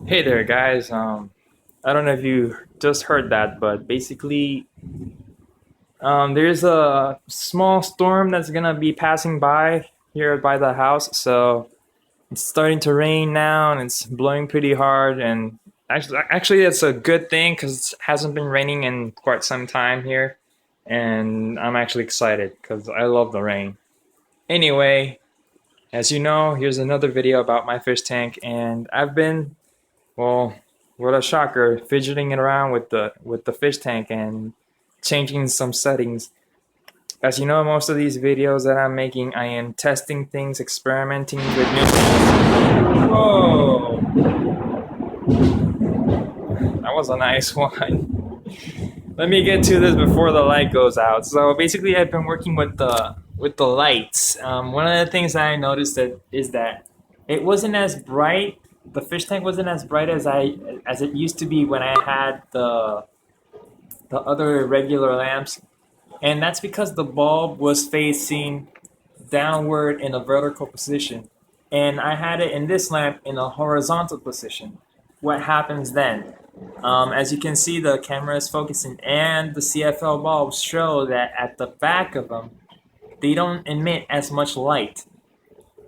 Hey there, guys. I don't know if you just heard that, but basically, there's a small storm that's gonna be passing by here by the house. So it's starting to rain now, and it's blowing pretty hard. And actually, that's a good thing because it hasn't been raining in quite some time here, and I'm actually excited because I love the rain. Anyway, as you know, here's another video about my fish tank, and I've been well, what a shocker! Fidgeting it around with the fish tank and changing some settings. As you know, most of these videos that I'm making, I am testing things, experimenting with new things. Whoa, that was a nice one. Let me get to this before the light goes out. So basically, I've been working with the lights. One of the things that I noticed that is that it wasn't as bright. The fish tank wasn't as bright as it used to be when I had the other regular lamps, and that's because the bulb was facing downward in a vertical position, and I had it in this lamp in a horizontal position. What happens then? As you can see, the camera is focusing, and the CFL bulbs show that at the back of them, they don't emit as much light.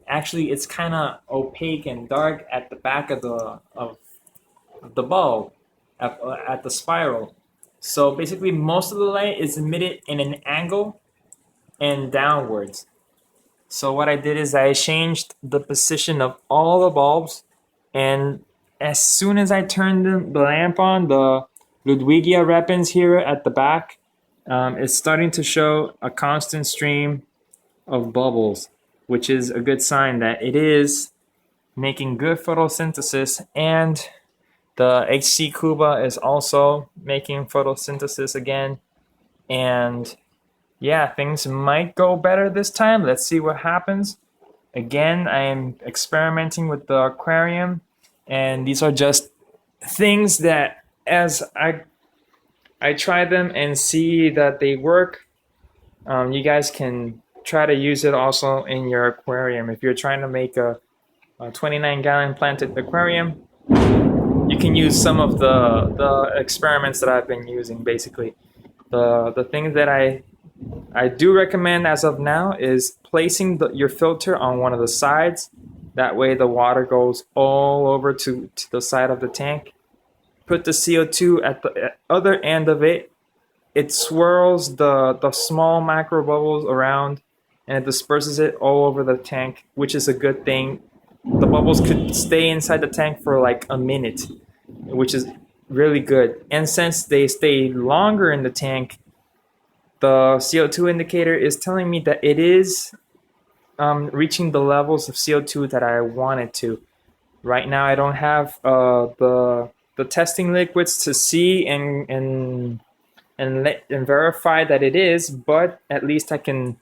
Actually, it's kind of opaque and dark at the back of the bulb, at the spiral. So basically, most of the light is emitted in an angle and downwards. So what I did is I changed the position of all the bulbs, and as soon as I turned the lamp on, the Ludwigia repens here at the back is starting to show a constant stream of bubbles, which is a good sign that it is making good photosynthesis, and the HC Cuba is also making photosynthesis again. And yeah, things might go better this time. Let's see what happens. Again, I am experimenting with the aquarium, and these are just things that as I try them and see that they work, you guys can try to use it also in your aquarium. If you're trying to make a 29-gallon planted aquarium, you can use some of the experiments that I've been using. Basically, the things that I do recommend as of now is placing your filter on one of the sides. That way the water goes all over to the side of the tank. Put the CO2 at the other end of it. It swirls the small macro bubbles around, and it disperses it all over the tank, which is a good thing. The bubbles could stay inside the tank for like a minute, which is really good. And since they stay longer in the tank, the CO2 indicator is telling me that it is reaching the levels of CO2 that I want it to. Right now, I don't have the testing liquids to see and verify that it is, but at least I can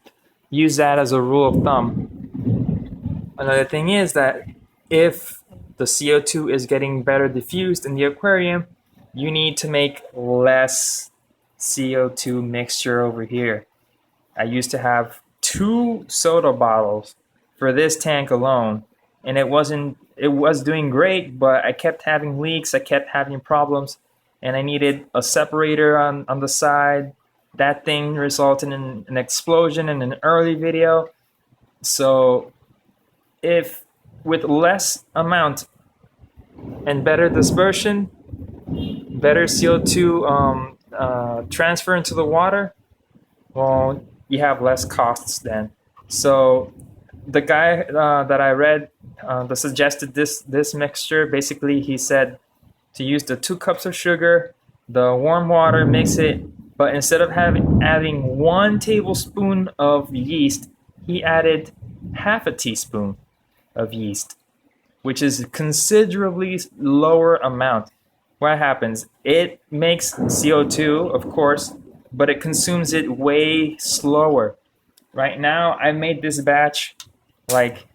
use that as a rule of thumb. Another thing is that if the CO2 is getting better diffused in the aquarium, you need to make less CO2 mixture over here. I used to have 2 soda bottles for this tank alone, and it was doing great, but I kept having leaks, I kept having problems, and I needed a separator on the side. That thing resulted in an explosion in an early video. So if with less amount and better dispersion, better CO2 transfer into the water, well, you have less costs then. So the guy that I read that suggested this mixture, basically he said to use the 2 cups of sugar, the warm water, mix it, but instead of adding 1 tablespoon of yeast, he added half a teaspoon of yeast, which is considerably lower amount. What happens? It makes CO2, of course, but it consumes it way slower. Right now, I made this batch like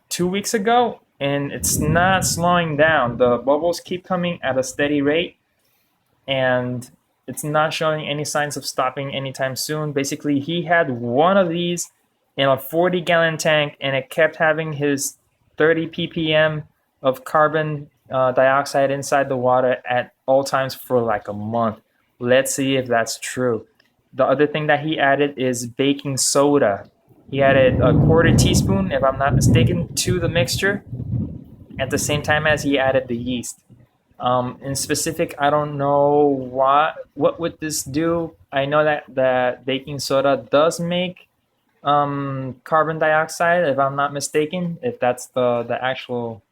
2 weeks ago, and it's not slowing down. The bubbles keep coming at a steady rate, and it's not showing any signs of stopping anytime soon. Basically, he had one of these in a 40-gallon tank, and it kept having his 30 ppm of carbon dioxide inside the water at all times for like a month. Let's see if that's true. The other thing that he added is baking soda. He added a quarter teaspoon, if I'm not mistaken, to the mixture at the same time as he added the yeast. In specific, I don't know what would this do. I know that baking soda does make carbon dioxide, if I'm not mistaken, if that's the actual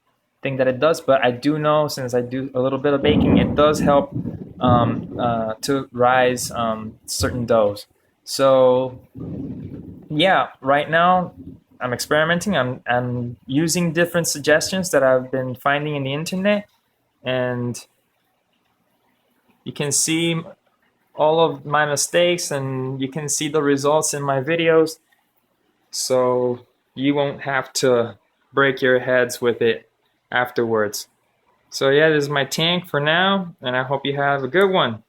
thing that it does. But I do know, since I do a little bit of baking, it does help to rise certain doughs. So yeah, right now I'm experimenting. I'm using different suggestions that I've been finding in the internet, and you can see all of my mistakes and you can see the results in my videos, so you won't have to break your heads with it afterwards. So yeah, this is my tank for now, and I hope you have a good one.